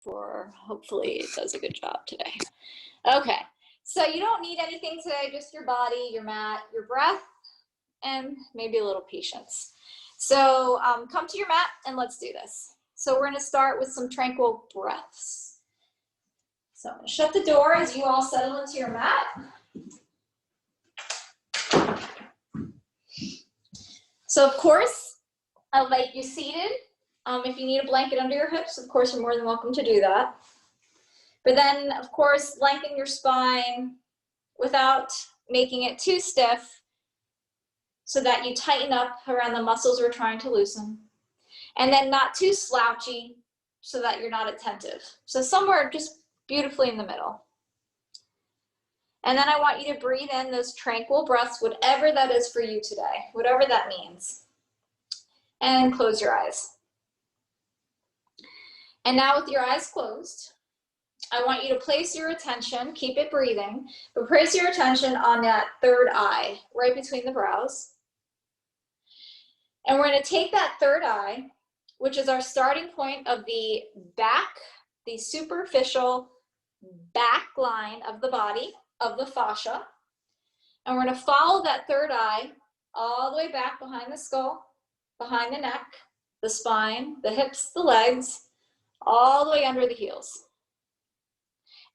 for hopefully it does a good job today. Okay, so you don't need anything today, just your body, your mat, your breath, and maybe a little patience. So come to your mat and let's do this. So we're gonna start with some tranquil breaths. So I'm gonna shut the door as you all settle into your mat. So of course, I'd like you seated. If you need a blanket under your hips, of course, you're more than welcome to do that. But then, of course, lengthen your spine without making it too stiff so that you tighten up around the muscles we're trying to loosen. And then not too slouchy so that you're not attentive. So somewhere just beautifully in the middle. And then I want you to breathe in those tranquil breaths, whatever that is for you today, whatever that means. And close your eyes. And now with your eyes closed, I want you to place your attention, keep it breathing, but place your attention on that third eye, right between the brows. And we're going to take that third eye, which is our starting point of the back, the superficial back line of the body, of the fascia. And we're going to follow that third eye all the way back behind the skull, behind the neck, the spine, the hips, the legs, all the way under the heels.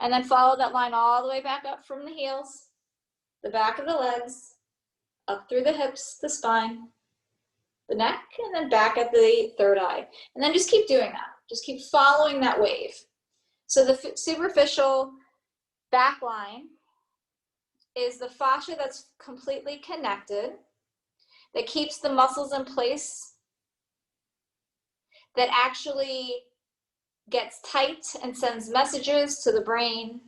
And then follow that line all the way back up from the heels, the back of the legs, up through the hips, the spine, the neck, and then back at the third eye. And then just keep doing that. Just keep following that wave. So the superficial back line is the fascia that's completely connected, that keeps the muscles in place, that actually gets tight and sends messages to the brain,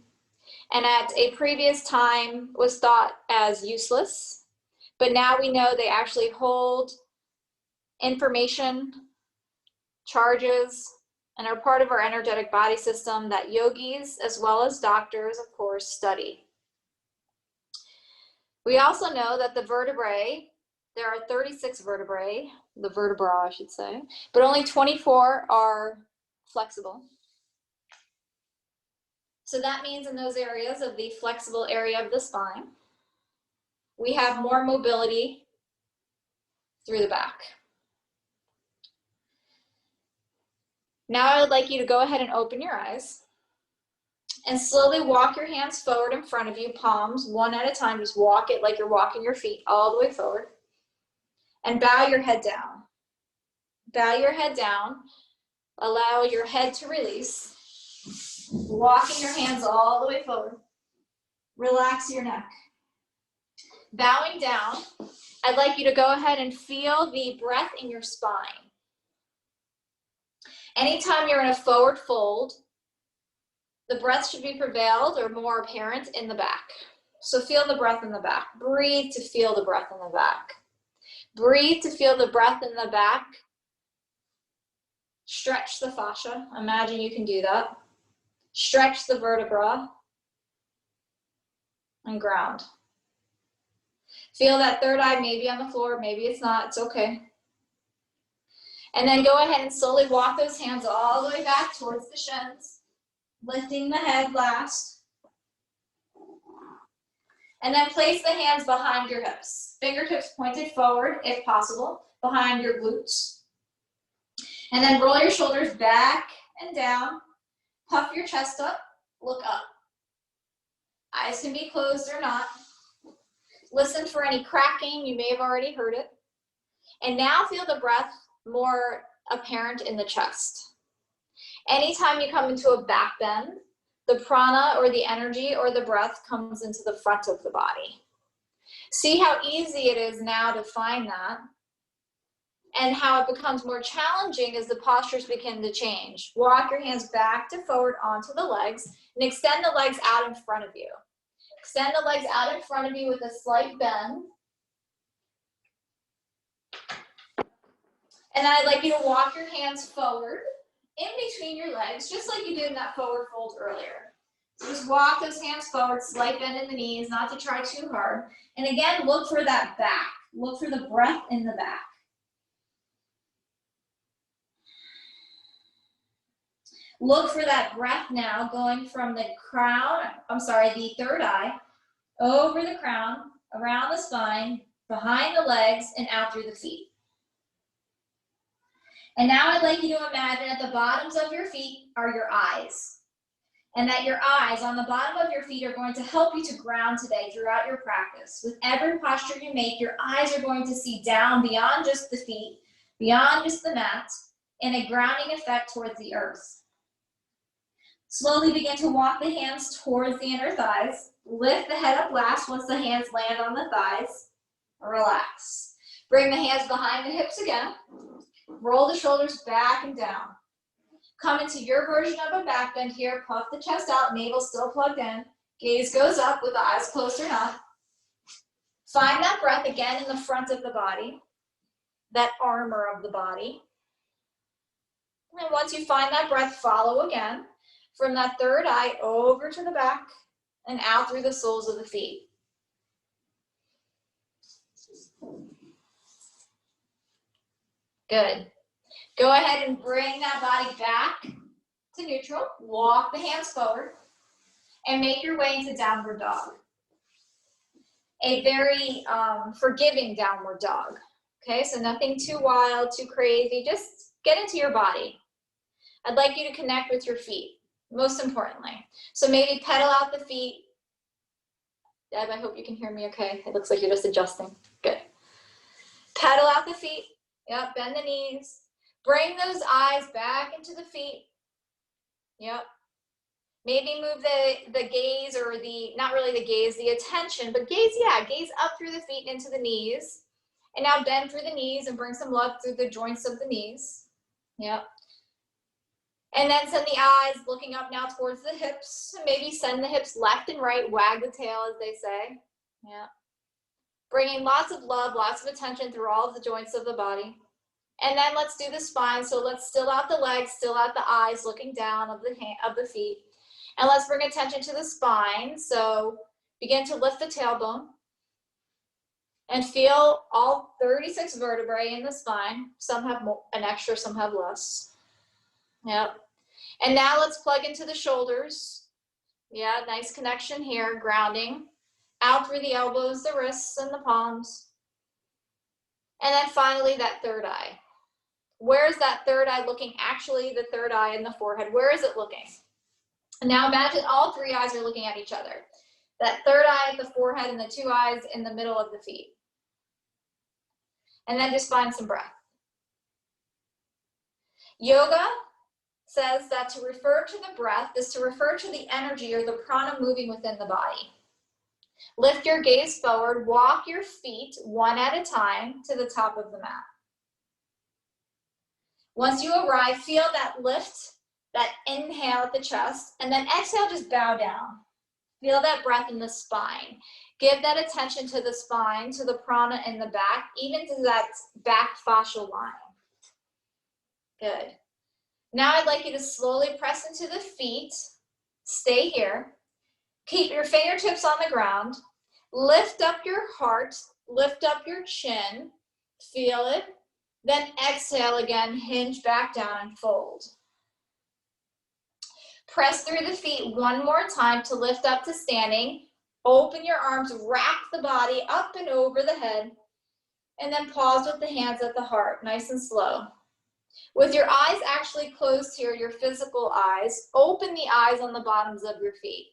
and at a previous time was thought as useless, but now we know they actually hold information, charges, and are part of our energetic body system that yogis as well as doctors, of course, study. We also know that the vertebrae, there are 36 vertebrae, the vertebra I should say, but only 24 are flexible. So that means in those areas of the flexible area of the spine, we have more mobility through the back. Now I would like you to go ahead and open your eyes and slowly walk your hands forward in front of you, palms one at a time. Just walk it like you're walking your feet all the way forward. And bow your head down. Bow your head down. Allow your head to release. Walking your hands all the way forward. Relax your neck. Bowing down, I'd like you to go ahead and feel the breath in your spine. Anytime you're in a forward fold, the breath should be prevailed or more apparent in the back. So feel the breath in the back. Breathe to feel the breath in the back. Breathe to feel the breath in the back. Stretch the fascia. Imagine you can do that. Stretch the vertebra. And ground. Feel that third eye maybe on the floor, maybe it's not, it's okay. And then go ahead and slowly walk those hands all the way back towards the shins, lifting the head last. And then place the hands behind your hips. Fingertips pointed forward, if possible, behind your glutes. And then roll your shoulders back and down. Puff your chest up, look up. Eyes can be closed or not. Listen for any cracking, you may have already heard it. And now feel the breath more apparent in the chest. Anytime you come into a back bend, the prana or the energy or the breath comes into the front of the body. See how easy it is now to find that and how it becomes more challenging as the postures begin to change. Walk your hands back to forward onto the legs and extend the legs out in front of you. Extend the legs out in front of you with a slight bend. And then I'd like you to walk your hands forward in between your legs, just like you did in that forward fold earlier. So just walk those hands forward, slight bend in the knees, not to try too hard. And again, look for that back. Look for the breath in the back. Look for that breath now going from the the third eye, over the crown, around the spine, behind the legs, and out through the feet. And now I'd like you to imagine at the bottoms of your feet are your eyes. And that your eyes on the bottom of your feet are going to help you to ground today throughout your practice. With every posture you make, your eyes are going to see down beyond just the feet, beyond just the mat, in a grounding effect towards the earth. Slowly begin to walk the hands towards the inner thighs. Lift the head up last once the hands land on the thighs. Relax. Bring the hands behind the hips again. Roll the shoulders back and down. Come into your version of a back bend here. Puff the chest out, navel still plugged in. Gaze goes up with the eyes closed or not. Find that breath again in the front of the body, that armor of the body. And once you find that breath, follow again from that third eye over to the back and out through the soles of the feet. Good. Go ahead and bring that body back to neutral. Walk the hands forward and make your way into downward dog. A very forgiving downward dog. Okay, so nothing too wild, too crazy. Just get into your body. I'd like you to connect with your feet, most importantly. So maybe pedal out the feet. Deb, I hope you can hear me okay. It looks like you're just adjusting. Good. Pedal out the feet. Yep, bend the knees. Bring those eyes back into the feet. Yep. Maybe move the gaze, or not really the gaze, the attention, but gaze up through the feet into the knees. And now bend through the knees and bring some love through the joints of the knees. Yep. And then send the eyes looking up now towards the hips. Maybe send the hips left and right, wag the tail, as they say. Yeah. Bringing lots of love, lots of attention through all of the joints of the body. And then let's do the spine. So let's still out the legs, still out the eyes, looking down of the feet. And let's bring attention to the spine. So begin to lift the tailbone. And feel all 36 vertebrae in the spine. Some have an extra, some have less. Yep. And now let's plug into the shoulders. Yeah, nice connection here, grounding. Out through the elbows, the wrists, and the palms. And then finally, that third eye. Where is that third eye looking? Actually, the third eye in the forehead. Where is it looking? And now imagine all three eyes are looking at each other. That third eye at the forehead and the two eyes in the middle of the feet. And then just find some breath. Yoga says that to refer to the breath is to refer to the energy or the prana moving within the body. Lift your gaze forward, walk your feet one at a time to the top of the mat. Once you arrive, feel that lift, that inhale at the chest, and then exhale, just bow down. Feel that breath in the spine. Give that attention to the spine, to the prana in the back, even to that back fascial line. Good. Now I'd like you to slowly press into the feet. Stay here. Keep your fingertips on the ground. Lift up your heart. Lift up your chin. Feel it. Then exhale again. Hinge back down and fold. Press through the feet one more time to lift up to standing. Open your arms. Wrap the body up and over the head. And then pause with the hands at the heart. Nice and slow. With your eyes actually closed here, your physical eyes, open the eyes on the bottoms of your feet.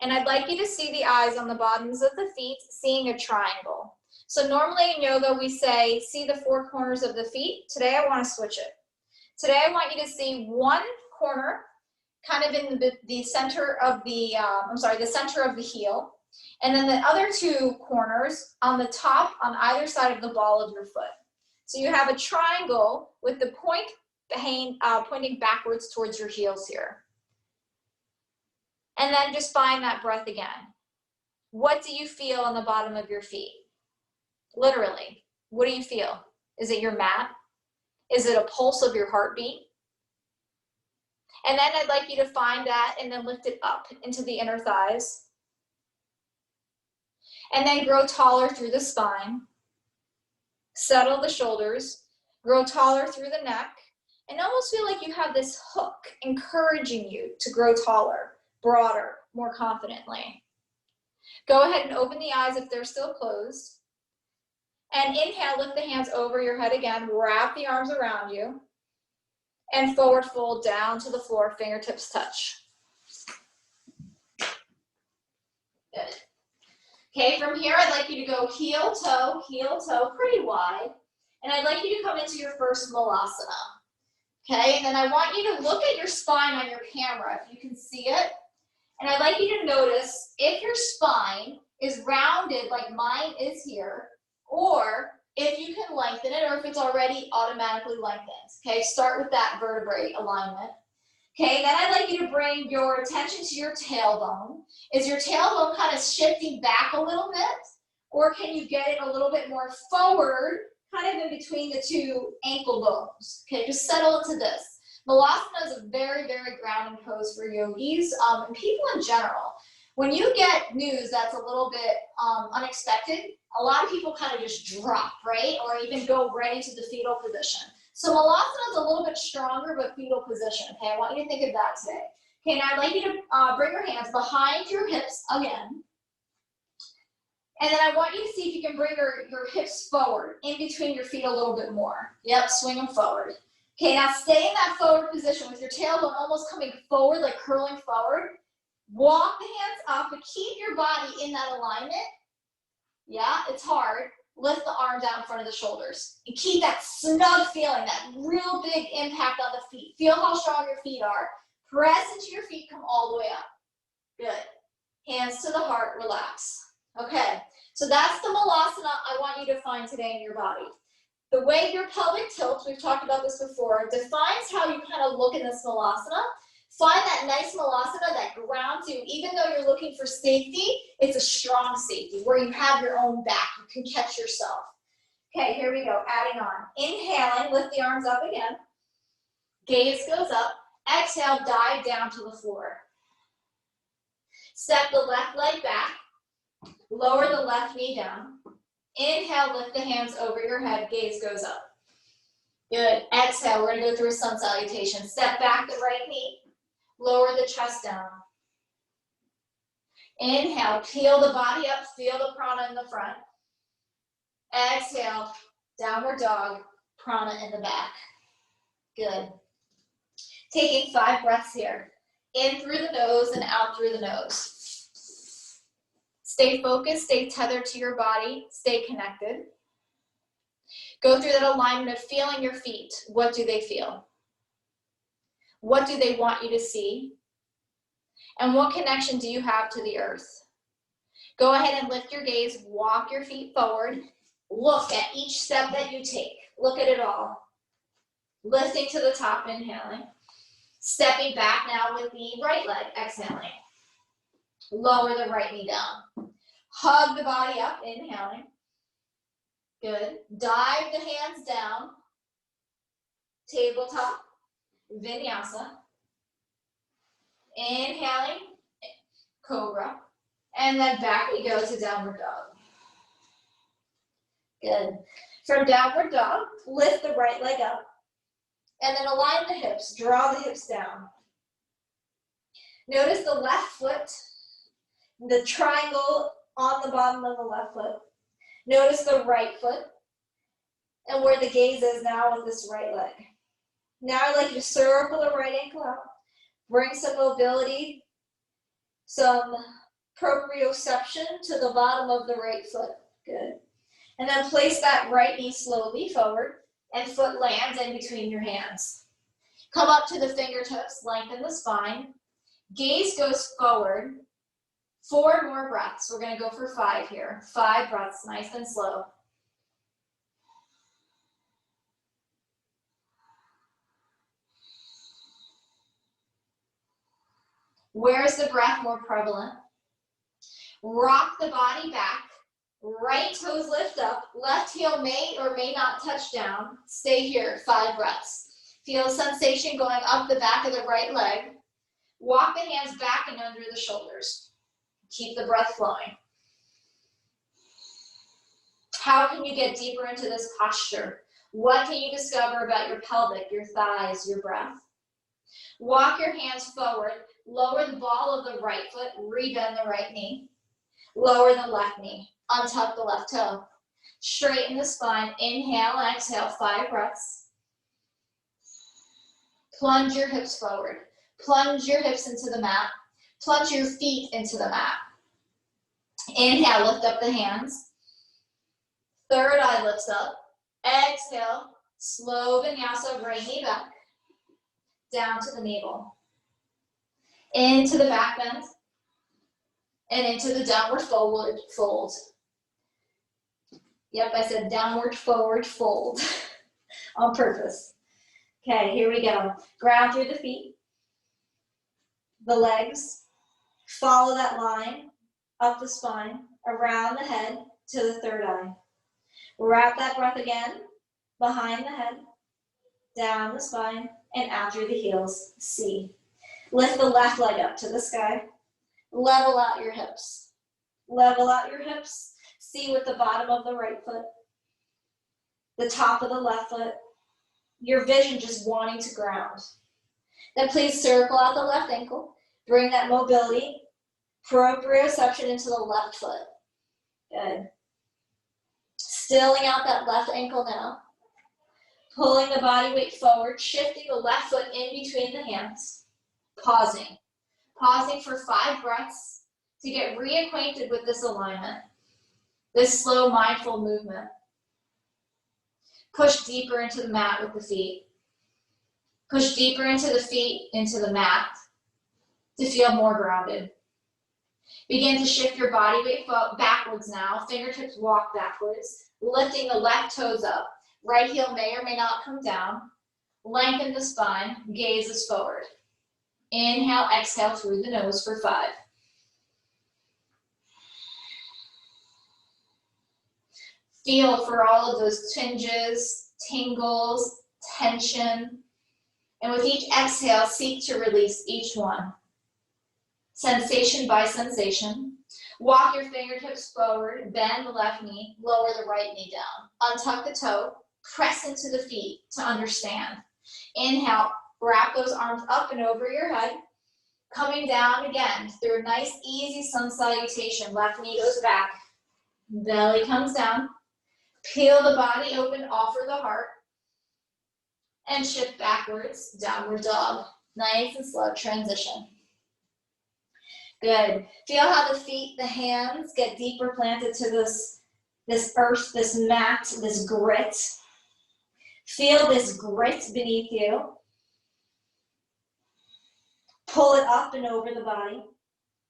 And I'd like you to see the eyes on the bottoms of the feet, seeing a triangle. So normally in yoga, we say, see the four corners of the feet. Today, I want to switch it. Today, I want you to see one corner, kind of in the center of the center of the heel. And then the other two corners on the top, on either side of the ball of your foot. So you have a triangle with the point pointing backwards towards your heels here. And then just find that breath again. What do you feel on the bottom of your feet? Literally, what do you feel? Is it your mat? Is it a pulse of your heartbeat? And then I'd like you to find that and then lift it up into the inner thighs. And then grow taller through the spine. Settle the shoulders, grow taller through the neck, and almost feel like you have this hook encouraging you to grow taller, broader, more confidently. Go ahead and open the eyes if they're still closed. And inhale, lift the hands over your head again, wrap the arms around you, and forward fold down to the floor, fingertips touch. Good. Okay, from here, I'd like you to go heel, toe, pretty wide. And I'd like you to come into your first Malasana. Okay, and then I want you to look at your spine on your camera, if you can see it. And I'd like you to notice if your spine is rounded like mine is here, or if you can lengthen it, or if it's already automatically lengthened. Okay, start with that vertebrae alignment. Okay, then I'd like you to bring your attention to your tailbone. Is your tailbone kind of shifting back a little bit? Or can you get it a little bit more forward, kind of in between the two ankle bones? Okay, just settle into this. Malasana is a very, very grounding pose for yogis and people in general. When you get news that's a little bit unexpected, a lot of people kind of just drop, right? Or even go right into the fetal position. So Malasana is a little bit stronger, but fetal position, okay? I want you to think of that today. Okay, now I'd like you to bring your hands behind your hips again. And then I want you to see if you can bring your hips forward, in between your feet a little bit more. Yep, swing them forward. Okay, now stay in that forward position with your tailbone almost coming forward, like curling forward. Walk the hands up, but keep your body in that alignment. Yeah, it's hard. Lift the arm down in front of the shoulders. And keep that snug feeling, that real big impact on the feet. Feel how strong your feet are. Press into your feet, come all the way up. Good. Hands to the heart, relax. Okay, so that's the Malasana I want you to find today in your body. The way your pelvic tilts, we've talked about this before, defines how you kind of look in this Malasana. Find that nice Malasana that grounds you. Even though you're looking for safety, it's a strong safety where you have your own back. You can catch yourself. Okay, here we go, adding on. Inhaling, lift the arms up again. Gaze goes up. Exhale, dive down to the floor. Step the left leg back. Lower the left knee down. Inhale, lift the hands over your head. Gaze goes up. Good. Exhale, we're going to go through a sun salutation. Step back the right knee. Lower the chest down. Inhale, peel the body up, feel the prana in the front. Exhale, downward dog, prana in the back. Good. Taking 5 breaths here. In through the nose and out through the nose. Stay focused, stay tethered to your body, stay connected. Go through that alignment of feeling your feet. What do they feel? What do they want you to see? And what connection do you have to the earth? Go ahead and lift your gaze, walk your feet forward. Look at each step that you take. Look at it all. Lifting to the top, inhaling. Stepping back now with the right leg, exhaling. Lower the right knee down. Hug the body up, inhaling. Good. Dive the hands down. Tabletop, vinyasa. Inhaling, cobra. And then back we go to downward dog. Good. From downward dog, lift the right leg up. And then align the hips, draw the hips down. Notice the left foot, the triangle on the bottom of the left foot. Notice the right foot and where the gaze is now with this right leg. Now I'd like you to circle the right ankle out. Bring some mobility, some proprioception to the bottom of the right foot. Good. And then place that right knee slowly forward and foot lands in between your hands. Come up to the fingertips, lengthen the spine. Gaze goes forward. 4 more breaths. We're going to go for 5 here. 5 breaths, nice and slow. Where is the breath more prevalent? Rock the body back. Right toes lift up. Left heel may or may not touch down. Stay here, 5 breaths. Feel a sensation going up the back of the right leg. Walk the hands back and under the shoulders. Keep the breath flowing. How can you get deeper into this posture? What can you discover about your pelvic, your thighs, your breath? Walk your hands forward. Lower the ball of the right foot. Rebend the right knee. Lower the left knee. Untuck the left toe. Straighten the spine. Inhale and exhale. 5 breaths. Plunge your hips forward. Plunge your hips into the mat. Plunge your feet into the mat. Inhale, lift up the hands. Third eye lifts up. Exhale, slow vinyasa, right knee back. Down to the navel. Into the back bend. And into the downward forward fold. Yep, I said downward forward fold on purpose. Okay, here we go. Ground through the feet, the legs. Follow that line up the spine, around the head to the third eye. Wrap that breath again, behind the head, down the spine, and out through the heels. C. Lift the left leg up to the sky. Level out your hips. Level out your hips. See with the bottom of the right foot, the top of the left foot, your vision just wanting to ground. Then please circle out the left ankle. Bring that mobility, proprioception into the left foot. Good. Stilling out that left ankle now. Pulling the body weight forward, shifting the left foot in between the hands. Pausing. Pausing for 5 breaths to get reacquainted with this alignment, this slow, mindful movement. Push deeper into the mat with the feet. Push deeper into the feet, into the mat to feel more grounded. Begin to shift your body weight backwards now. Fingertips walk backwards, lifting the left toes up. Right heel may or may not come down. Lengthen the spine, gazes forward. Inhale, exhale through the nose for 5. Feel for all of those twinges, tingles, tension. And with each exhale, seek to release each one. Sensation by sensation. Walk your fingertips forward, bend the left knee, lower the right knee down. Untuck the toe, press into the feet to understand. Inhale, wrap those arms up and over your head. Coming down again through a nice, easy sun salutation. Left knee goes back, belly comes down. Peel the body open, offer the heart. And shift backwards, downward dog. Nice and slow transition. Good. Feel how the feet, the hands get deeper planted to this earth, this mat, this grit. Feel this grit beneath you. Pull it up and over the body.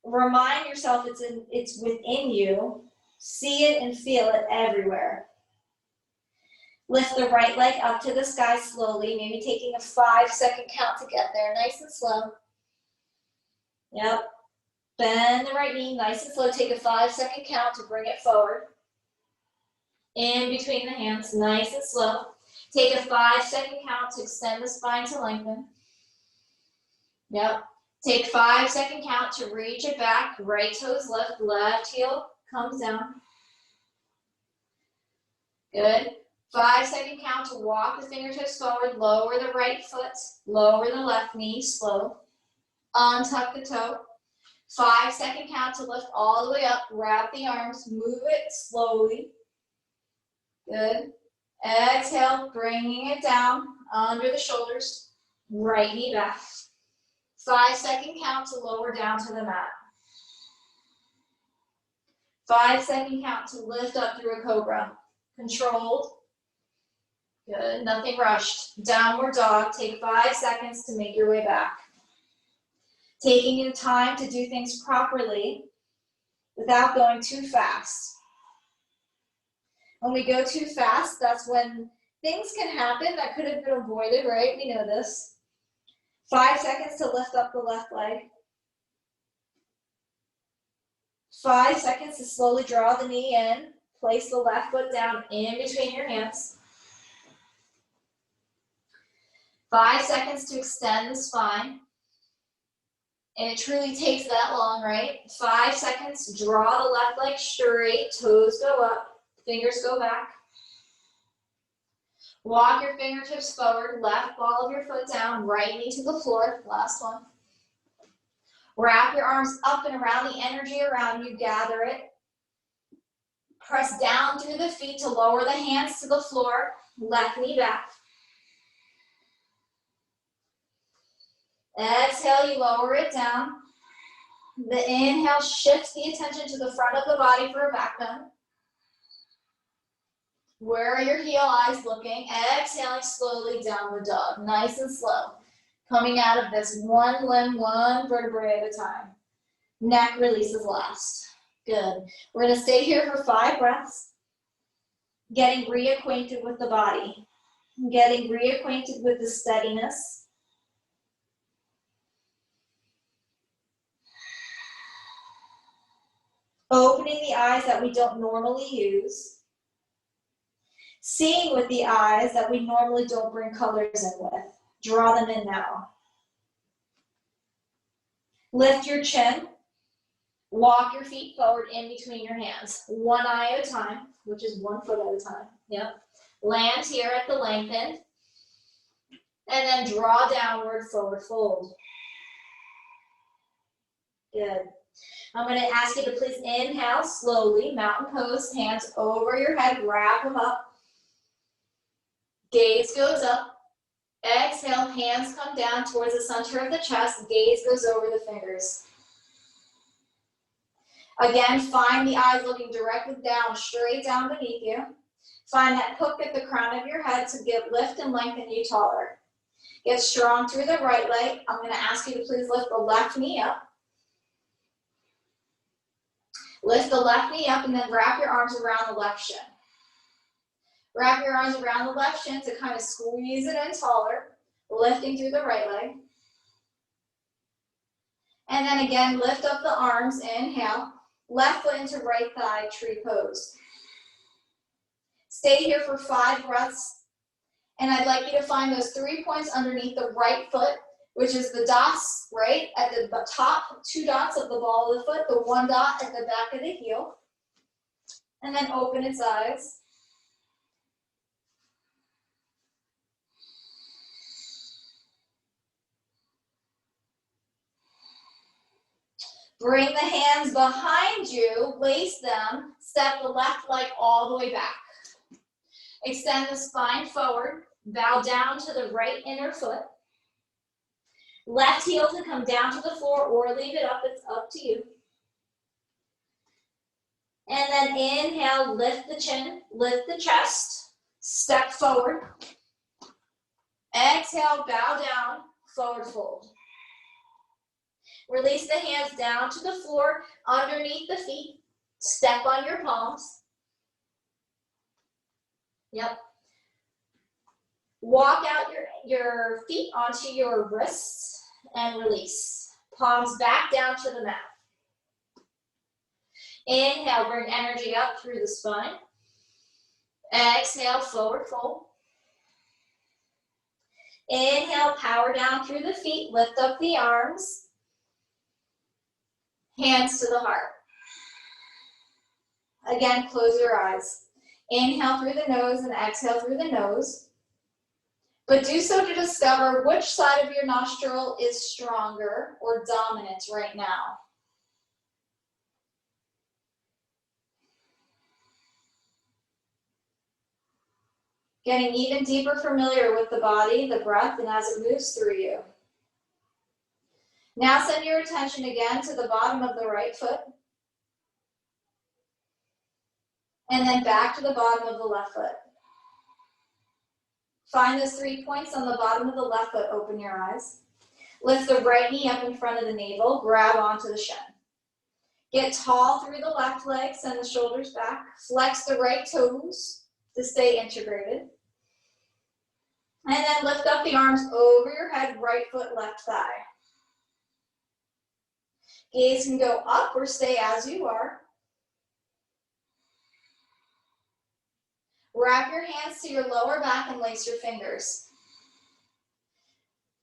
Remind yourself it's within you. See it and feel it everywhere. Lift the right leg up to the sky slowly, maybe taking a 5-second count to get there, nice and slow. Yep. Bend the right knee, nice and slow. Take a 5-second count to bring it forward. In between the hands, nice and slow. Take a 5-second count to extend the spine to lengthen. Yep. Take 5-second count to reach it back. Right toes lift, left heel comes down. Good. 5-second count to walk the fingertips forward, lower the right foot, lower the left knee, slow. Untuck the toe. 5-second count to lift all the way up, wrap the arms, move it slowly. Good. Exhale, bringing it down under the shoulders, right knee back. 5-second count to lower down to the mat. 5-second count to lift up through a cobra. Controlled. Good, nothing rushed. Downward dog, take 5 seconds to make your way back. Taking your time to do things properly without going too fast. When we go too fast, that's when things can happen that could have been avoided, right? We know this. 5 seconds to lift up the left leg. 5 seconds to slowly draw the knee in. Place the left foot down in between your hands. 5 seconds to extend the spine. And it truly takes that long, right? 5 seconds, draw the left leg straight, toes go up, fingers go back. Walk your fingertips forward, left ball of your foot down, right knee to the floor. Last one. Wrap your arms up and around the energy around you, gather it. Press down through the feet to lower the hands to the floor, left knee back. Exhale, you lower it down. The inhale shifts the attention to the front of the body for a back bend. Where are your heel eyes looking? Exhaling slowly down the dog, nice and slow. Coming out of this one limb, one vertebrae at a time. Neck releases last. Good. We're going to stay here for 5 breaths. Getting reacquainted with the body. Getting reacquainted with the steadiness. Opening the eyes that we don't normally use. Seeing with the eyes that we normally don't bring colors in with. Draw them in now. Lift your chin. Walk your feet forward in between your hands. One eye at a time, which is 1 foot at a time. Yep. Land here at the lengthened. And then draw downward, forward fold. Good. I'm going to ask you to please inhale slowly, mountain pose, hands over your head, wrap them up. Gaze goes up. Exhale, hands come down towards the center of the chest, gaze goes over the fingers. Again, find the eyes looking directly down, straight down beneath you. Find that hook at the crown of your head to get lift and lengthen you taller. Get strong through the right leg. I'm going to ask you to please lift the left knee up. Lift the left knee up and then wrap your arms around the left shin. Wrap your arms around the left shin to kind of squeeze it in taller, lifting through the right leg. And then again, lift up the arms, inhale. Left foot into right thigh, tree pose. Stay here for 5 breaths. And I'd like you to find those 3 points underneath the right foot, which is the dots, right? At the top, 2 dots of the ball of the foot, the 1 dot at the back of the heel. And then open its eyes. Bring the hands behind you, lace them, step the left leg all the way back. Extend the spine forward, bow down to the right inner foot. Left heel to come down to the floor or leave it up, it's up to you. And then inhale, lift the chin, lift the chest, step forward. Exhale, bow down, forward fold. Release the hands down to the floor, underneath the feet. Step on your palms. Yep. Walk out your feet onto your wrists and release. Palms back down to the mat. Inhale, bring energy up through the spine. Exhale, forward fold. Inhale, power down through the feet, lift up the arms. Hands to the heart. Again, close your eyes. Inhale through the nose and exhale through the nose. But do so to discover which side of your nostril is stronger or dominant right now. Getting even deeper familiar with the body, the breath, and as it moves through you. Now send your attention again to the bottom of the right foot. And then back to the bottom of the left foot. Find those 3 points on the bottom of the left foot, open your eyes. Lift the right knee up in front of the navel, grab onto the shin. Get tall through the left leg, send the shoulders back. Flex the right toes to stay integrated. And then lift up the arms over your head, right foot, left thigh. Gaze can go up or stay as you are. Wrap your hands to your lower back and lace your fingers.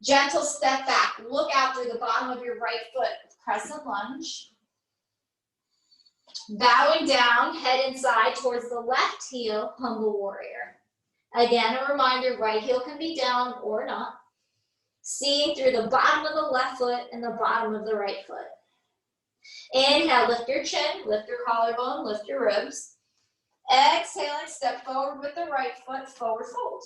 Gentle step back. Look out through the bottom of your right foot. Crescent lunge. Bowing down, head inside towards the left heel, humble warrior. Again, a reminder, right heel can be down or not. Seeing through the bottom of the left foot and the bottom of the right foot. Inhale, lift your chin, lift your collarbone, lift your ribs. Exhaling, step forward with the right foot, forward fold.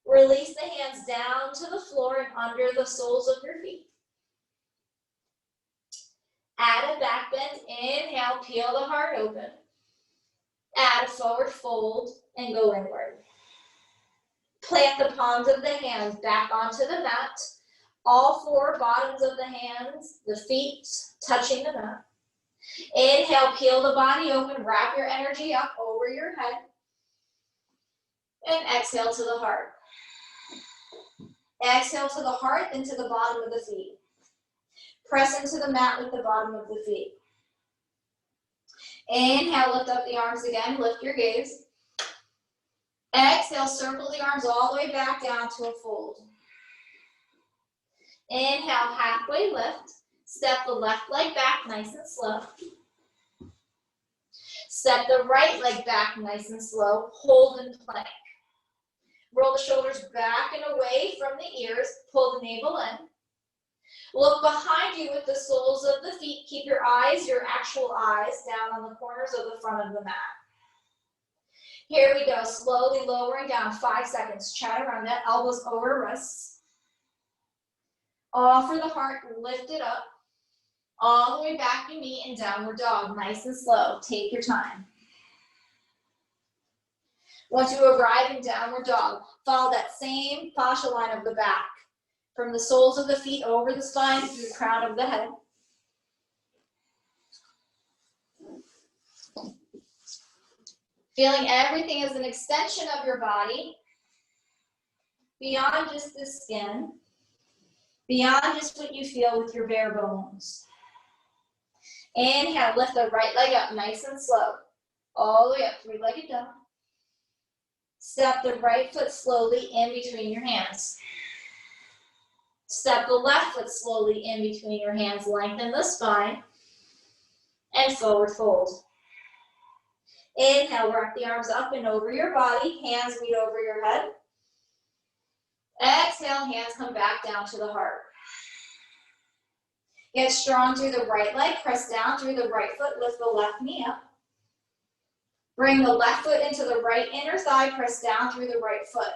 Release the hands down to the floor and under the soles of your feet. Add a back bend. Inhale, peel the heart open. Add a forward fold and go inward. Plant the palms of the hands back onto the mat. All four bottoms of the hands, the feet touching the mat. Inhale, peel the body open, wrap your energy up over your head. And exhale to the heart. Exhale to the heart, then to the bottom of the feet. Press into the mat with the bottom of the feet. Inhale, lift up the arms again, lift your gaze. Exhale, circle the arms all the way back down to a fold. Inhale, halfway lift. Step the left leg back nice and slow. Step the right leg back nice and slow. Hold and plank. Roll the shoulders back and away from the ears. Pull the navel in. Look behind you with the soles of the feet. Keep your eyes, your actual eyes, down on the corners of the front of the mat. Here we go, slowly lowering down, 5 seconds. Chaturanga, elbows over wrists. Offer the heart, lift it up. All the way back to meet in downward dog, nice and slow. Take your time. Once you arrive in downward dog, follow that same fascia line of the back. From the soles of the feet over the spine through the crown of the head. Feeling everything as an extension of your body, beyond just the skin, beyond just what you feel with your bare bones. Inhale, lift the right leg up nice and slow. All the way up, three-legged dog. Step the right foot slowly in between your hands. Step the left foot slowly in between your hands, lengthen the spine, and forward fold. Inhale, wrap the arms up and over your body, hands meet over your head. Exhale, hands come back down to the heart. Get strong through the right leg, press down through the right foot, lift the left knee up. Bring the left foot into the right inner thigh, press down through the right foot.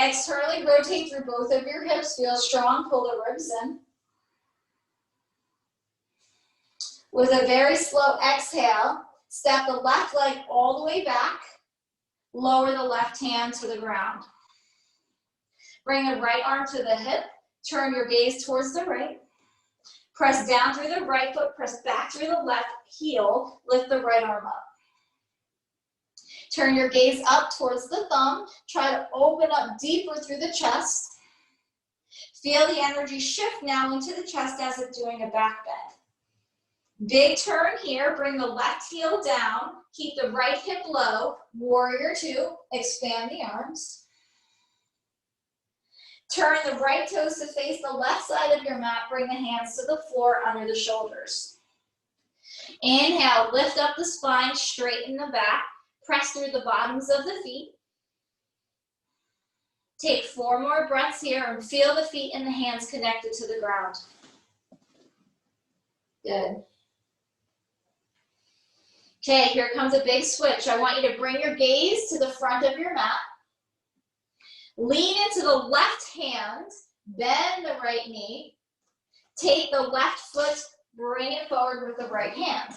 Externally rotate through both of your hips, feel strong, pull the ribs in. With a very slow exhale, step the left leg all the way back, lower the left hand to the ground. Bring the right arm to the hip, turn your gaze towards the right. Press down through the right foot, press back through the left heel, lift the right arm up. Turn your gaze up towards the thumb. Try to open up deeper through the chest. Feel the energy shift now into the chest as if doing a back bend. Big turn here. Bring the left heel down. Keep the right hip low. Warrior two. Expand the arms. Turn the right toes to face the left side of your mat. Bring the hands to the floor under the shoulders. Inhale. Lift up the spine. Straighten the back. Press through the bottoms of the feet. Take 4 more breaths here and feel the feet and the hands connected to the ground. Good. Okay, here comes a big switch. I want you to bring your gaze to the front of your mat. Lean into the left hand, bend the right knee. Take the left foot, bring it forward with the right hand.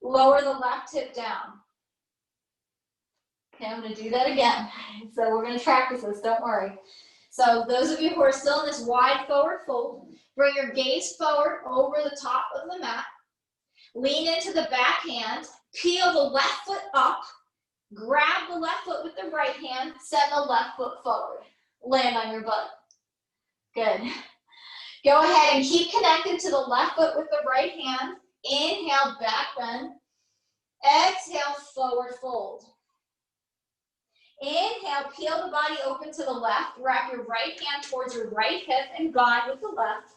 Lower the left hip down. Okay, I'm going to do that again. So we're going to practice this, don't worry. So those of you who are still in this wide forward fold, bring your gaze forward over the top of the mat. Lean into the back hand, peel the left foot up, grab the left foot with the right hand, send the left foot forward. Land on your butt. Good. Go ahead and keep connected to the left foot with the right hand. Inhale, back bend. Exhale, forward fold. Inhale, peel the body open to the left. Wrap your right hand towards your right hip and bind with the left.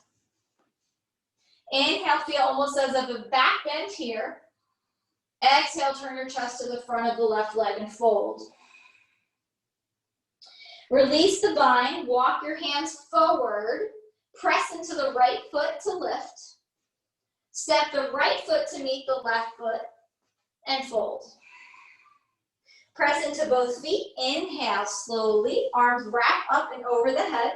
Inhale, feel almost as if a back bend here. Exhale, turn your chest to the front of the left leg and fold. Release the bind, walk your hands forward, press into the right foot to lift. Step the right foot to meet the left foot and fold. Press into both feet, inhale slowly, arms wrap up and over the head.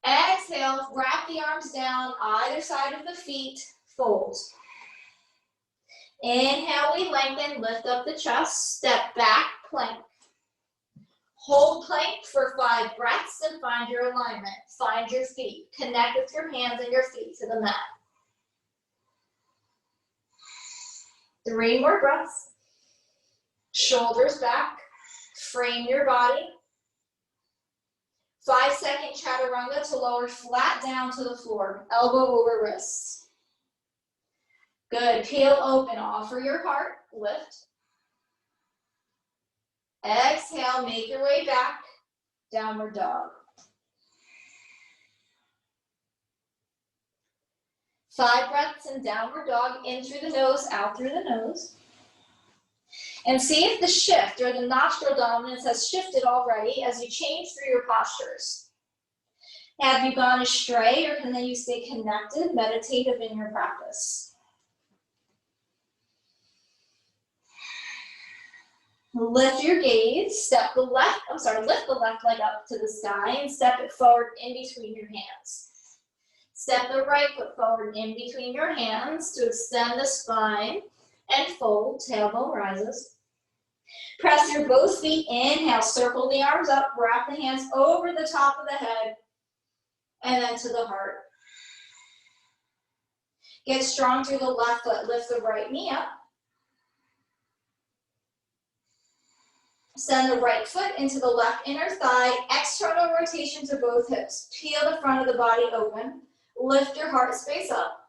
Exhale, wrap the arms down either side of the feet, fold. Inhale, we lengthen, lift up the chest, step back, plank. Hold plank for 5 breaths and find your alignment. Find your feet. Connect with your hands and your feet to the mat. 3 more breaths. Shoulders back. Frame your body. 5-second chaturanga to lower flat down to the floor. Elbow over wrist. Good. Peel open. Offer your heart. Lift. Exhale, make your way back, downward dog. 5 breaths in downward dog, in through the nose, out through the nose. And see if the shift or the nostril dominance has shifted already as you change through your postures. Have you gone astray, or can you stay connected, meditative in your practice? Lift your gaze, lift the left leg up to the sky and step it forward in between your hands. Step the right foot forward in between your hands to extend the spine and fold, tailbone rises. Press your both feet, inhale, circle the arms up, wrap the hands over the top of the head, and then to the heart. Get strong through the left foot, lift the right knee up. Send the right foot into the left inner thigh, external rotation to both hips. Peel the front of the body open. Lift your heart space up.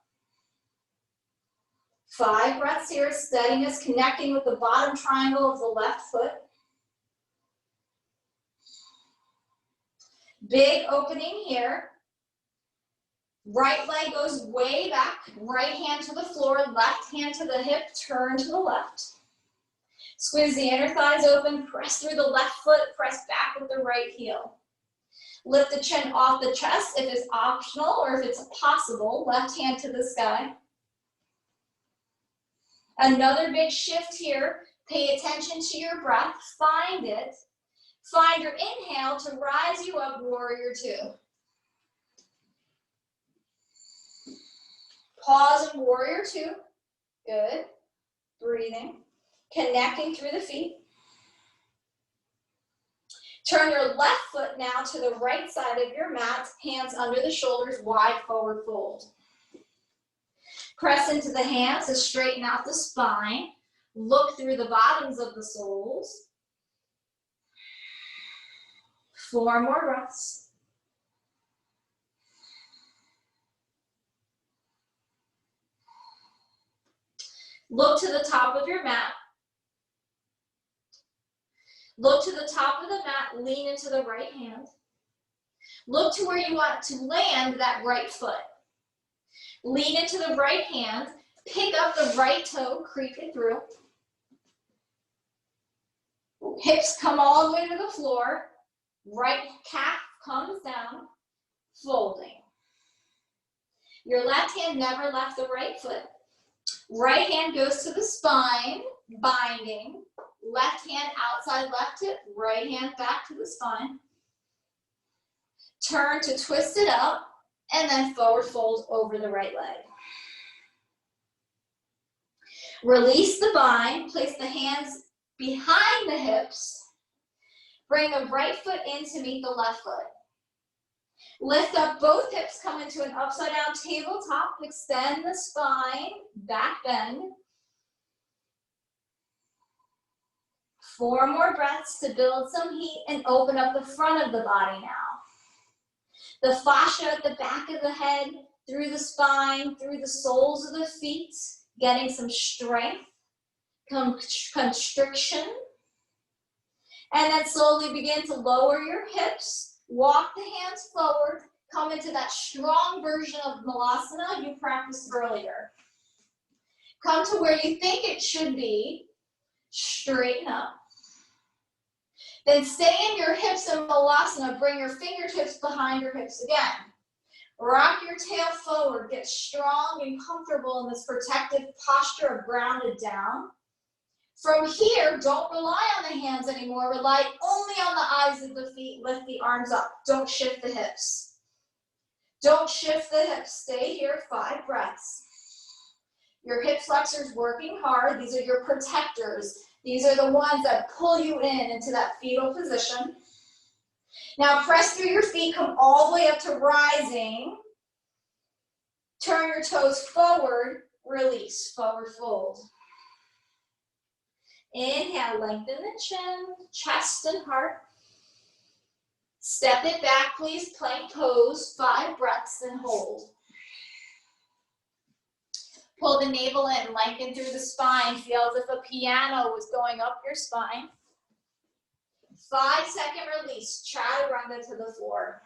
5 breaths here, steadiness, connecting with the bottom triangle of the left foot. Big opening here. Right leg goes way back, right hand to the floor, left hand to the hip, turn to the left. Squeeze the inner thighs open, press through the left foot, press back with the right heel. Lift the chin off the chest if it's optional or if it's possible, left hand to the sky. Another big shift here, pay attention to your breath, find it. Find your inhale to rise you up, warrior 2. Pause in warrior 2, good, breathing. Connecting through the feet. Turn your left foot now to the right side of your mat, hands under the shoulders, wide forward fold. Press into the hands to straighten out the spine. Look through the bottoms of the soles. 4 more breaths. Look to the top of your mat. Look to the top of the mat, lean into the right hand. Look to where you want to land that right foot. Lean into the right hand, pick up the right toe, creep it through. Hips come all the way to the floor. Right calf comes down, folding. Your left hand never left the right foot. Right hand goes to the spine, binding. Left hand outside left hip, right hand back to the spine. Turn to twist it up, and then forward fold over the right leg. Release the bind, place the hands behind the hips. Bring the right foot in to meet the left foot. Lift up both hips, come into an upside down tabletop, extend the spine, back bend. 4 more breaths to build some heat and open up the front of the body now. The fascia at the back of the head, through the spine, through the soles of the feet, getting some strength, constriction. And then slowly begin to lower your hips, walk the hands forward, come into that strong version of Malasana you practiced earlier. Come to where you think it should be. Straighten up. Then stay in your hips in Malasana. Bring your fingertips behind your hips again. Rock your tail forward. Get strong and comfortable in this protective posture of grounded down. From here, don't rely on the hands anymore. Rely only on the eyes of the feet. Lift the arms up. Don't shift the hips. Don't shift the hips. Stay here, 5 breaths. Your hip flexors working hard. These are your protectors. These are the ones that pull you into that fetal position. Now press through your feet. Come all the way up to rising. Turn your toes forward. Release. Forward fold. Inhale, lengthen the chin, chest and heart. Step it back, please. Plank pose, 5 breaths and hold. Pull the navel in, lengthen through the spine. Feel as if a piano was going up your spine. 5-second release, chaturanga to the floor.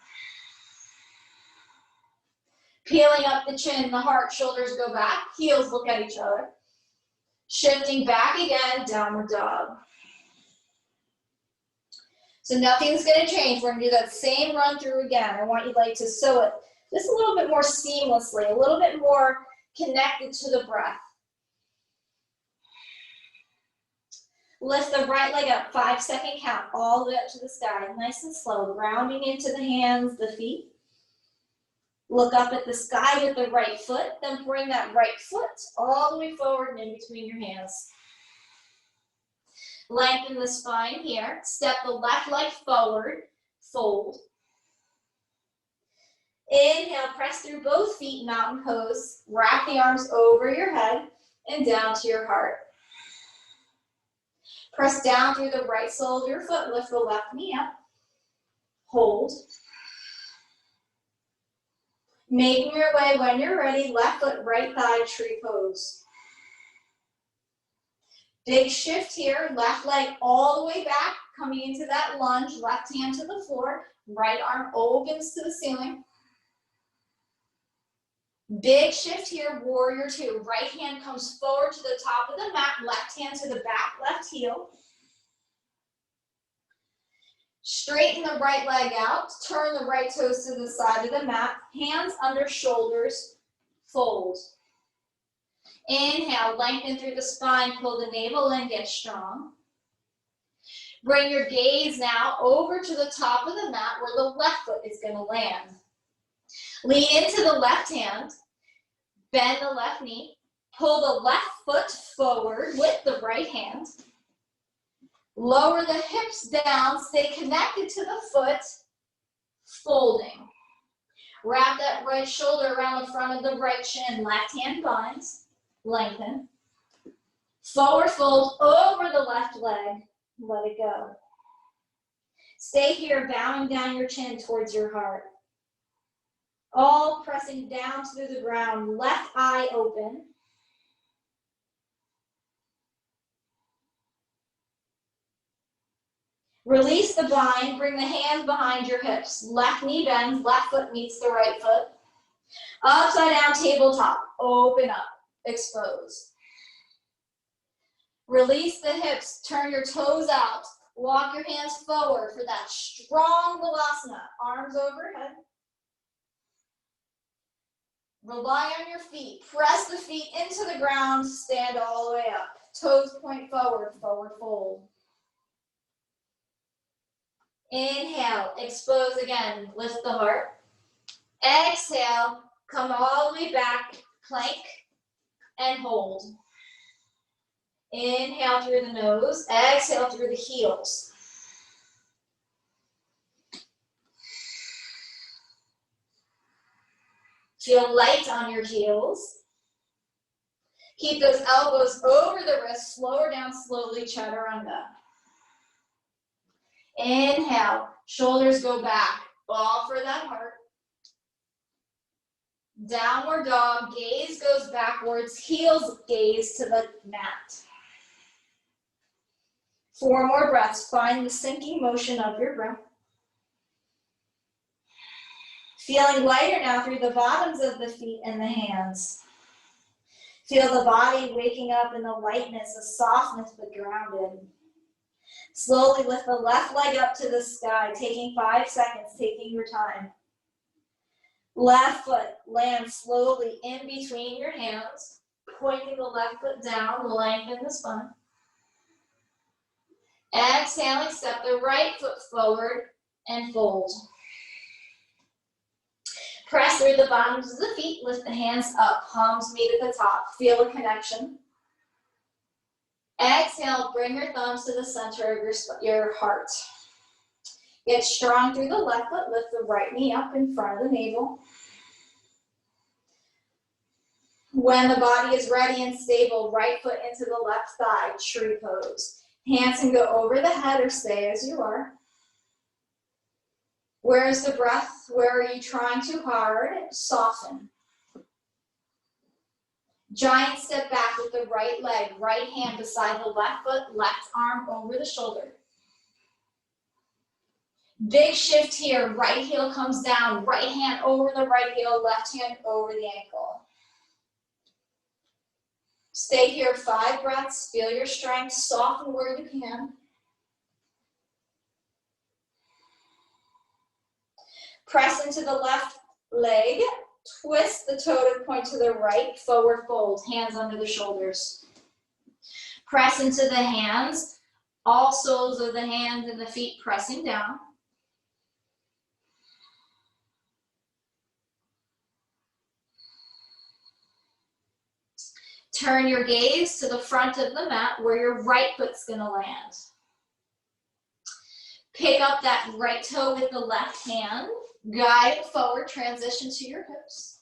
Peeling up the chin, the heart, shoulders go back, heels look at each other. Shifting back again, downward dog. So nothing's gonna change. We're gonna do that same run through again. I want you to sew it just a little bit more seamlessly, a little bit more connected to the breath. Lift the right leg up, 5-second count, all the way up to the sky, nice and slow, grounding into the hands, the feet. Look up at the sky with the right foot, then bring that right foot all the way forward and in between your hands. Lengthen the spine here. Step the left leg forward, fold. Inhale, press through both feet, mountain pose. Wrap the arms over your head and down to your heart. Press down through the right sole of your foot, lift the left knee up. Hold. Making your way when you're ready, left foot, right thigh, tree pose. Big shift here, left leg all the way back, coming into that lunge, left hand to the floor, right arm opens to the ceiling. Big shift here, warrior 2. Right hand comes forward to the top of the mat, left hand to the back, left heel. Straighten the right leg out, turn the right toes to the side of the mat, hands under shoulders, fold. Inhale, lengthen through the spine, pull the navel in, get strong. Bring your gaze now over to the top of the mat where the left foot is going to land. Lean into the left hand, bend the left knee, pull the left foot forward with the right hand. Lower the hips down, stay connected to the foot, folding. Wrap that right shoulder around the front of the right shin, left hand binds, lengthen. Forward fold over the left leg, let it go. Stay here, bowing down your chin towards your heart. All pressing down to the ground, left eye open. Release the bind, bring the hands behind your hips. Left knee bends, left foot meets the right foot. Upside down tabletop, open up, expose. Release the hips, turn your toes out. Walk your hands forward for that strong Malasana. Arms overhead. Rely on your feet. Press the feet into the ground, stand all the way up. Toes point forward, forward fold. Inhale, expose again, lift the heart. Exhale, come all the way back, plank, and hold. Inhale through the nose, exhale through the heels. Feel light on your heels. Keep those elbows over the wrists, lower down slowly, chaturanga. Inhale, shoulders go back, ball for that heart. Downward dog, gaze goes backwards, heels gaze to the mat. 4 more breaths, find the sinking motion of your breath. Feeling lighter now through the bottoms of the feet and the hands. Feel the body waking up in the lightness, the softness, but grounded. Slowly lift the left leg up to the sky, taking 5 seconds, taking your time. Left foot lands slowly in between your hands, pointing the left foot down, lengthen the spine. Exhaling, step the right foot forward and fold. Press through the bottoms of the feet, lift the hands up, palms meet at the top. Feel a connection. Exhale, bring your thumbs to the center of your heart. Get strong through the left foot, lift the right knee up in front of the navel. When the body is ready and stable, right foot into the left thigh, tree pose. Hands can go over the head or stay as you are. Where is the breath? Where are you trying too hard? Soften. Giant step back with the right leg, right hand beside the left foot, left arm over the shoulder. Big shift here, right heel comes down, right hand over the right heel, left hand over the ankle. Stay here 5 breaths, feel your strength, soften where you can. Press into the left leg, twist the toe to point to the right, forward fold, hands under the shoulders. Press into the hands, all soles of the hands and the feet pressing down. Turn your gaze to the front of the mat where your right foot's gonna land. Pick up that right toe with the left hand, guide it forward, transition to your hips.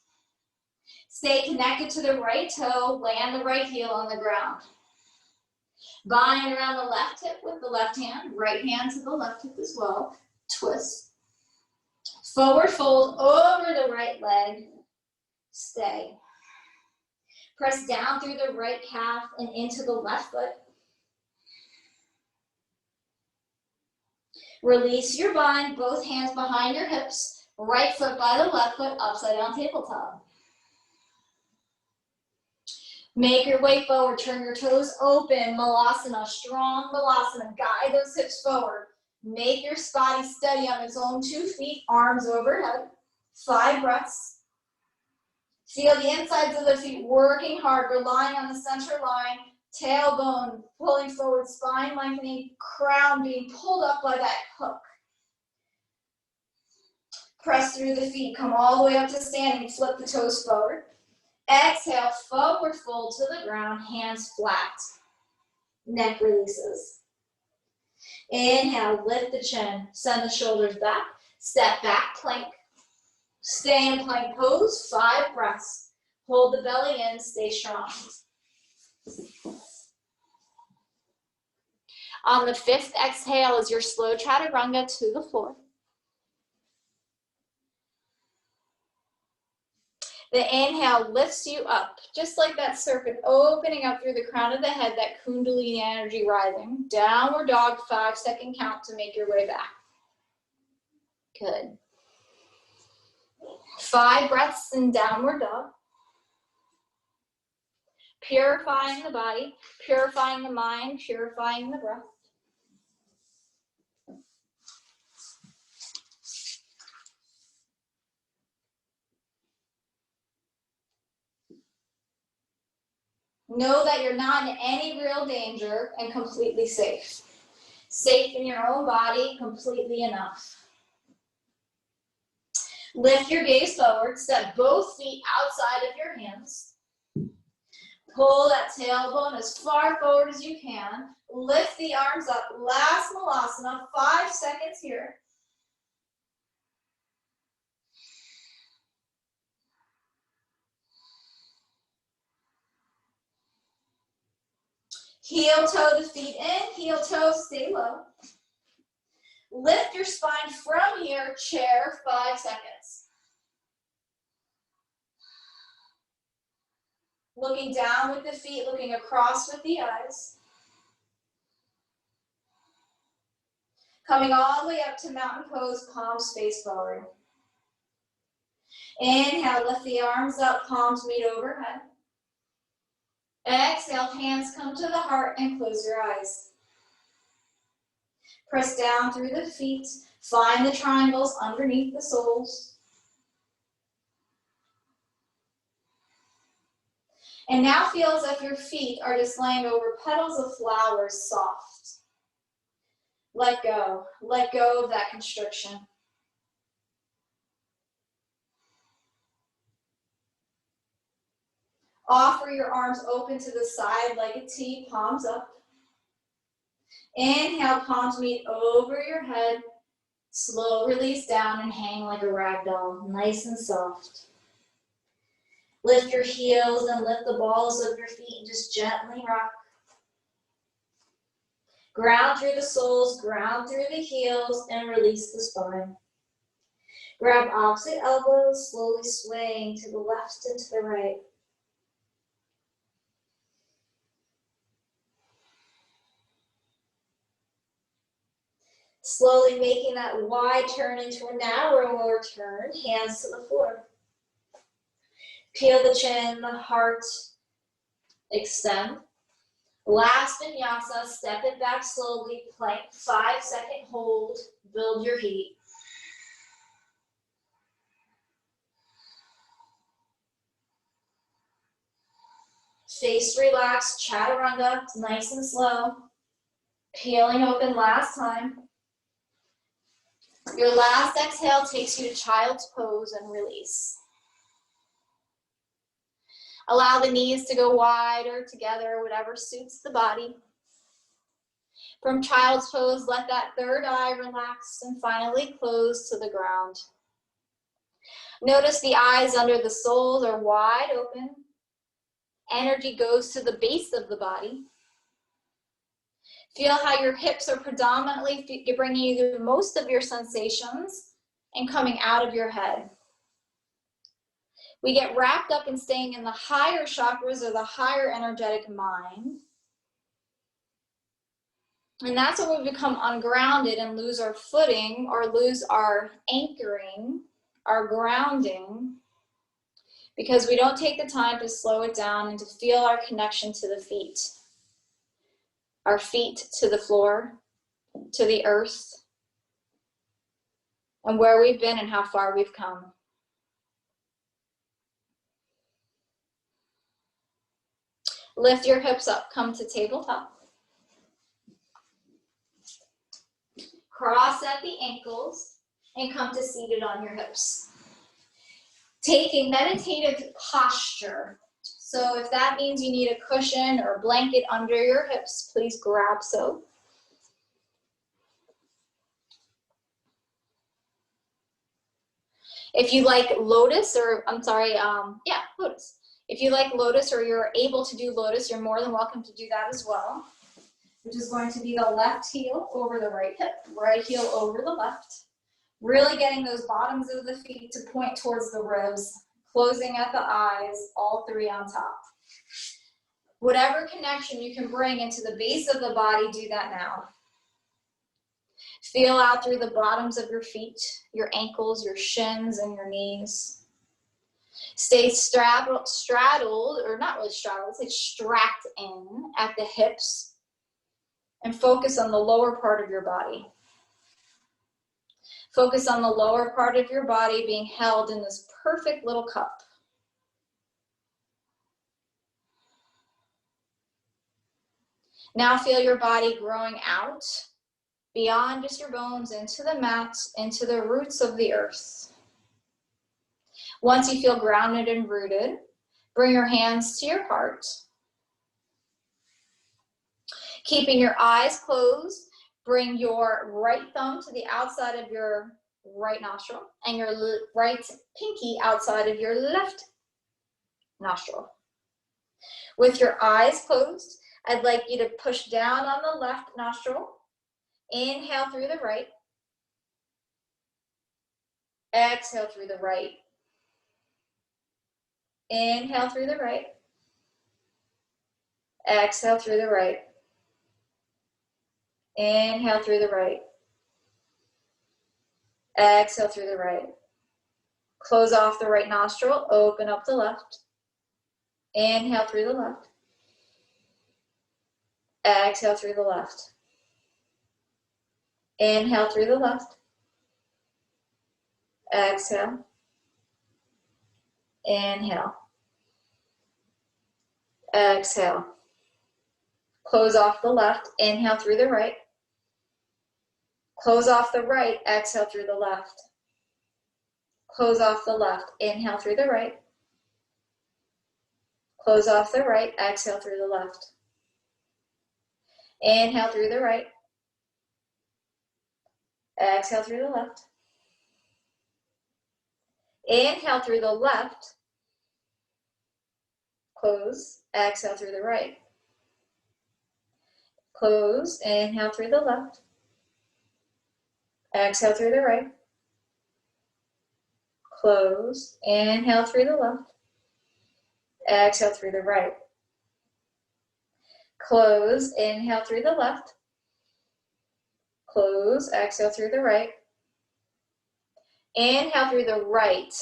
Stay connected to the right toe, land the right heel on the ground. Bind around the left hip with the left hand, right hand to the left hip as well. Twist. Forward fold over the right leg. Stay. Press down through the right calf and into the left foot. Release your bind, both hands behind your hips, right foot by the left foot, upside down tabletop. Make your way forward, turn your toes open, Malasana, strong Malasana, guide those hips forward. Make your body steady on its own 2 feet, arms overhead, 5 breaths. Feel the insides of the feet working hard, relying on the center line, tailbone pulling forward, spine lengthening, crown being pulled up by that hook. Press through the feet, come all the way up to standing, flip the toes forward. Exhale, forward fold to the ground, hands flat. Neck releases. Inhale, lift the chin, send the shoulders back, step back, plank. Stay in plank pose, 5 breaths. Hold the belly in, stay strong. On the 5th exhale is your slow chaturanga to the floor. The inhale lifts you up, just like that serpent, opening up through the crown of the head, that kundalini energy rising. Downward dog, 5-second count to make your way back. Good. 5 breaths in downward dog. Purifying the body, purifying the mind, purifying the breath. Know that you're not in any real danger and completely safe. Safe in your own body, completely enough. Lift your gaze forward, step both feet outside of your hands. Pull that tailbone as far forward as you can. Lift the arms up, last Malasana, 5 seconds here. Heel toe the feet in, heel toe stay low. Lift your spine from here, chair, 5 seconds. Looking down with the feet, looking across with the eyes. Coming all the way up to mountain pose, palms face forward. Inhale, lift the arms up, palms meet overhead. Exhale, hands come to the heart and close your eyes. Press down through the feet. Find the triangles underneath the soles. And now feel as if your feet are just laying over petals of flowers, soft. Let go. Let go of that constriction. Offer your arms open to the side like a T, palms up. Inhale, palms meet over your head. Slow release down and hang like a rag doll, nice and soft. Lift your heels and lift the balls of your feet and just gently rock. Ground through the soles, ground through the heels, and release the spine. Grab opposite elbows, slowly swaying to the left and to the right. Slowly making that wide turn into a narrower turn, hands to the floor. Peel the chin, the heart, extend. Last vinyasa, step it back slowly, plank, 5-second hold, build your heat. Face relaxed, chaturanga, nice and slow. Peeling open last time. Your last exhale takes you to child's pose and release. Allow the knees to go wide or together, whatever suits the body. From child's pose, let that third eye relax and finally close to the ground. Notice the eyes under the soles are wide open. Energy goes to the base of the body. Feel how your hips are predominantly bringing you the most of your sensations and coming out of your head. We get wrapped up in staying in the higher chakras or the higher energetic mind. And that's when we become ungrounded and lose our footing or lose our anchoring, our grounding, because we don't take the time to slow it down and to feel our connection to the feet. Our feet to the floor, to the earth, and where we've been and how far we've come. Lift your hips up, come to tabletop. Cross at the ankles and come to seated on your hips. Take a meditative posture. So if that means you need a cushion or a blanket under your hips, please grab so. If you like lotus, or lotus. If you like lotus or you're able to do lotus, you're more than welcome to do that as well, which is going to be the left heel over the right hip, right heel over the left. Really getting those bottoms of the feet to point towards the ribs, closing at the eyes, all three on top. Whatever connection you can bring into the base of the body, do that now. Feel out through the bottoms of your feet, your ankles, your shins, and your knees. Stay straddled, or not really straddled, say strapped in at the hips, and focus on the lower part of your body. Focus on the lower part of your body being held in this perfect little cup. Now feel your body growing out beyond just your bones, into the mat, into the roots of the earth. Once you feel grounded and rooted, bring your hands to your heart. Keeping your eyes closed, bring your right thumb to the outside of your right nostril and your right pinky outside of your left nostril. With your eyes closed, I'd like you to push down on the left nostril. Inhale through the right. Exhale through the right. Inhale through the right. Exhale through the right. Inhale through the right. Exhale through the right. Close off the right nostril, open up the left. Inhale through the left. Exhale through the left. Inhale through the left. Exhale. Inhale. Exhale. Close off the left. Inhale through the right. Close off the right. Exhale through the left. Close off the left. Inhale through the right. Close off the right. Exhale through the left. Inhale through the right. Exhale through the left. Inhale through the left. Close. Exhale through the right. Close. Inhale through the left. Exhale through the right. Close. Inhale through the left. Exhale through the right. Close. Inhale through the left. Close. Exhale through the right. Inhale through the right.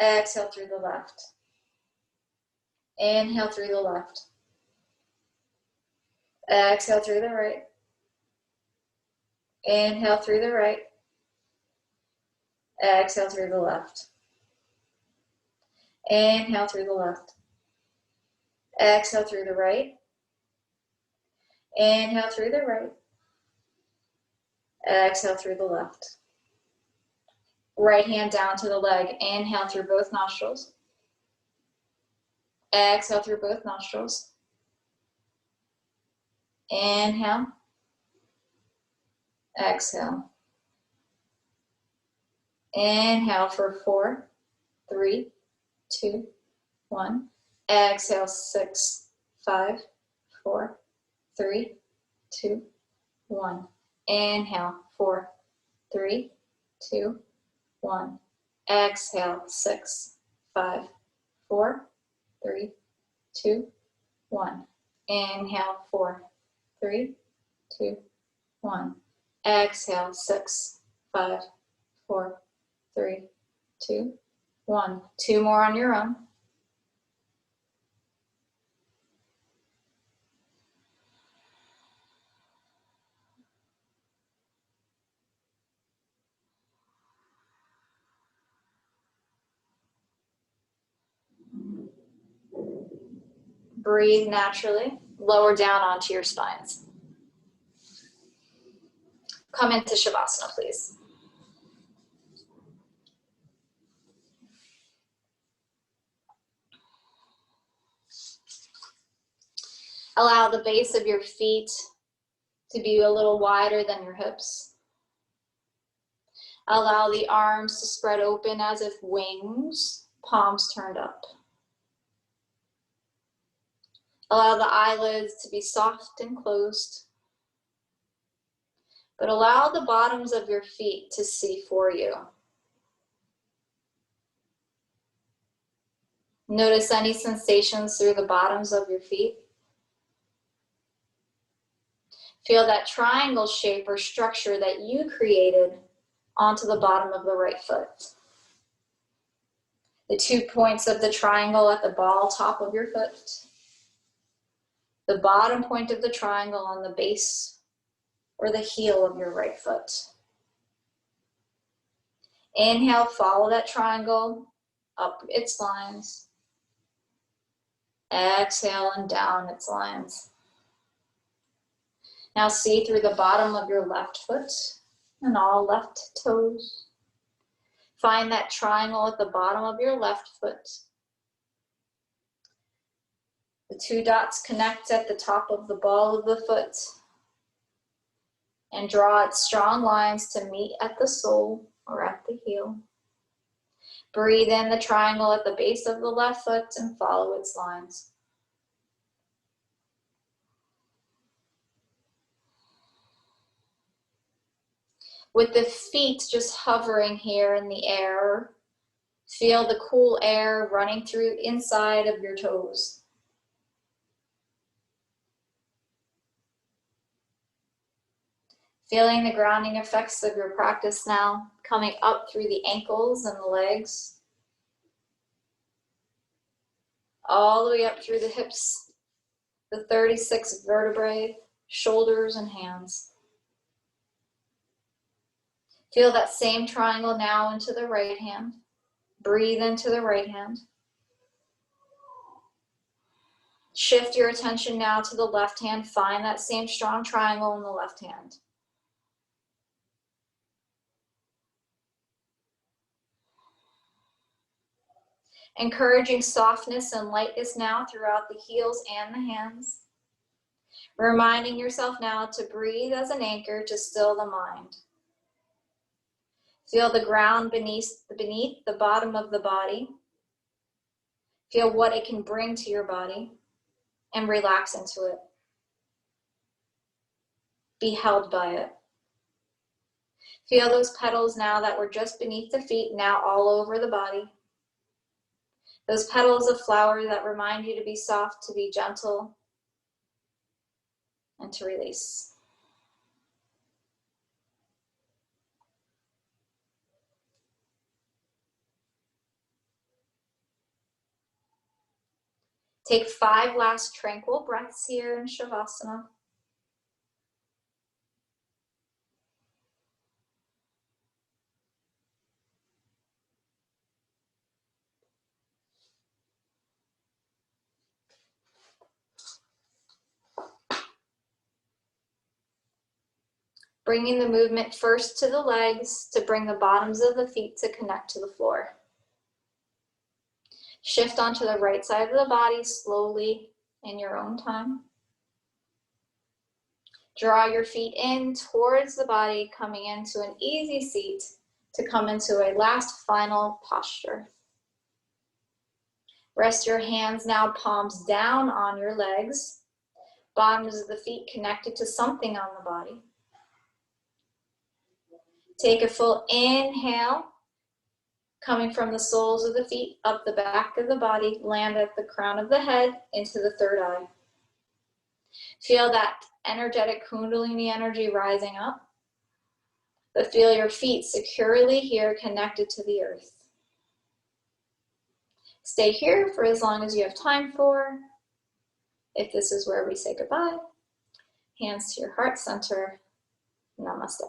Exhale through the left. Inhale through the left. Exhale through the right. Inhale through the right. Exhale through the left. Inhale through the left. Exhale through the right. Inhale through the right. Exhale through the left. Right hand down to the leg. Inhale through both nostrils. Exhale through both nostrils. Inhale. Exhale. Inhale for 4, 3, 2, 1. Exhale 6, 5, 4, 3, 2, 1. Inhale 4, 3, 2, 1. Exhale 6, 5, 4, 3, 2, 1. Inhale 4, 3, 2, 1. Exhale 6, 5, 4, 3, 2, 1. 2 more on your own. Breathe naturally. Lower down onto your spines. Come into Shavasana, please. Allow the base of your feet to be a little wider than your hips. Allow the arms to spread open as if wings, palms turned up. Allow the eyelids to be soft and closed. But allow the bottoms of your feet to see for you. Notice any sensations through the bottoms of your feet. Feel that triangle shape or structure that you created onto the bottom of the right foot. The 2 points of the triangle at the ball top of your foot. The bottom point of the triangle on the base or the heel of your right foot. Inhale, follow that triangle up its lines. Exhale and down its lines. Now see through the bottom of your left foot and all left toes. Find that triangle at the bottom of your left foot. The 2 dots connect at the top of the ball of the foot and draw its strong lines to meet at the sole or at the heel. Breathe in the triangle at the base of the left foot and follow its lines. With the feet just hovering here in the air, feel the cool air running through inside of your toes. Feeling the grounding effects of your practice now, coming up through the ankles and the legs, all the way up through the hips the 36 vertebrae, shoulders, and hands. Feel that same triangle now into the right hand. Breathe into the right hand. Shift your attention now to the left hand. Find that same strong triangle in the left hand. Encouraging softness and lightness now throughout the heels and the hands. Reminding yourself now to breathe as an anchor to still the mind. Feel the ground beneath the bottom of the body. Feel what it can bring to your body and relax into it. Be held by it. Feel those petals now that were just beneath the feet, now all over the body. Those petals of flower that remind you to be soft, to be gentle, and to release. Take 5 last tranquil breaths here in Shavasana. Bringing the movement first to the legs to bring the bottoms of the feet to connect to the floor. Shift onto the right side of the body slowly in your own time. Draw your feet in towards the body, coming into an easy seat to come into a last final posture. Rest your hands now, palms down on your legs, bottoms of the feet connected to something on the body. Take a full inhale, coming from the soles of the feet up the back of the body, land at the crown of the head into the third eye. Feel that energetic Kundalini energy rising up, but feel your feet securely here connected to the earth. Stay here for as long as you have time for. If this is where we say goodbye, hands to your heart center. Namaste.